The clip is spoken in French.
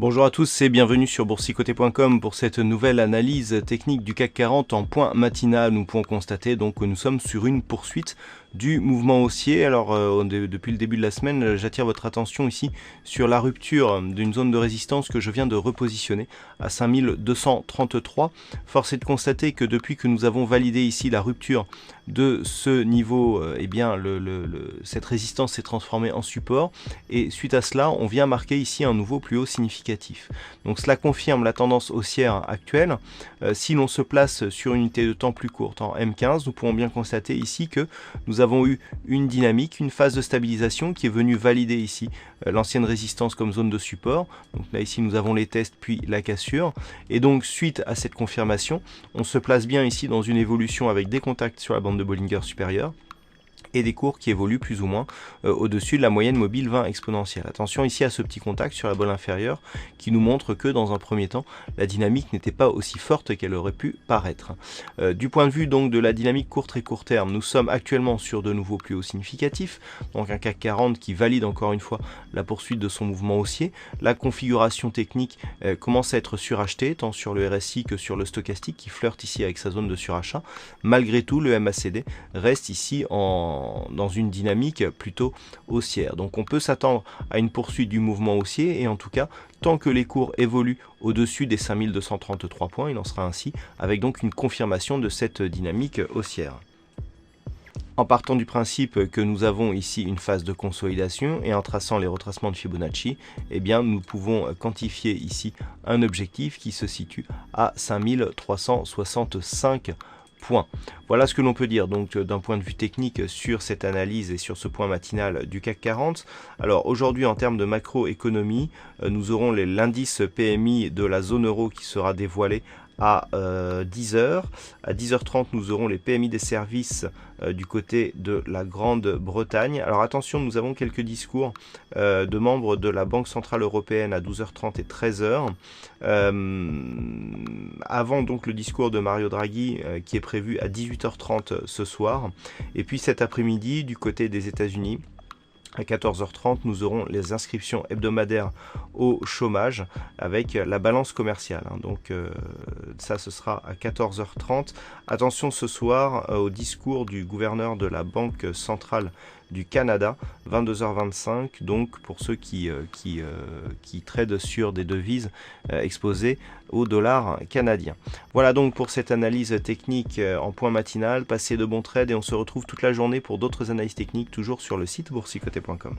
Bonjour à tous et bienvenue sur boursicoté.com pour cette nouvelle analyse technique du CAC 40 en point matinal. Nous pouvons constater donc que nous sommes sur une poursuite du mouvement haussier. Alors depuis le début de la semaine, j'attire votre attention ici sur la rupture d'une zone de résistance que je viens de repositionner à 5233. Force est de constater que depuis que nous avons validé ici la rupture de ce niveau, cette résistance s'est transformée en support et suite à cela, on vient marquer ici un nouveau plus haut significatif. Donc cela confirme la tendance haussière actuelle. Si l'on se place sur une unité de temps plus courte en M15, nous pouvons bien constater ici que nous avons eu une dynamique, une phase de stabilisation qui est venue valider ici l'ancienne résistance comme zone de support. Donc là ici nous avons les tests puis la cassure. Et donc suite à cette confirmation, on se place bien ici dans une évolution avec des contacts sur la bande de Bollinger supérieure et des cours qui évoluent plus ou moins au-dessus de la moyenne mobile 20 exponentielle. Attention ici à ce petit contact sur la bande inférieure qui nous montre que dans un premier temps, la dynamique n'était pas aussi forte qu'elle aurait pu paraître. Du point de vue donc de la dynamique court terme, nous sommes actuellement sur de nouveaux plus hauts significatifs, donc un CAC 40 qui valide encore une fois la poursuite de son mouvement haussier. La configuration technique commence à être surachetée, tant sur le RSI que sur le stochastique qui flirte ici avec sa zone de surachat. Malgré tout, le MACD reste ici dans une dynamique plutôt haussière. Donc on peut s'attendre à une poursuite du mouvement haussier et en tout cas, tant que les cours évoluent au-dessus des 5233 points, il en sera ainsi avec donc une confirmation de cette dynamique haussière. En partant du principe que nous avons ici une phase de consolidation et en traçant les retracements de Fibonacci, eh bien nous pouvons quantifier ici un objectif qui se situe à 5365 points. Voilà ce que l'on peut dire donc d'un point de vue technique sur cette analyse et sur ce point matinal du CAC 40. Alors aujourd'hui en termes de macroéconomie, nous aurons l'indice PMI de la zone euro qui sera dévoilé à 10h. À 10h30, nous aurons les PMI des services du côté de la Grande-Bretagne. Alors attention, nous avons quelques discours de membres de la Banque Centrale Européenne à 12h30 et 13h. Avant donc le discours de Mario Draghi qui est prévu à 18h30 ce soir. Et puis cet après-midi, du côté des États-Unis, à 14h30, nous aurons les inscriptions hebdomadaires au chômage avec la balance commerciale. Donc ça, ce sera à 14h30. Attention ce soir au discours du gouverneur de la Banque centrale du Canada, 22h25, donc pour ceux qui tradent sur des devises exposées au dollar canadien. Voilà donc pour cette analyse technique en point matinal. Passez de bons trades et on se retrouve toute la journée pour d'autres analyses techniques, toujours sur le site boursicoté.com.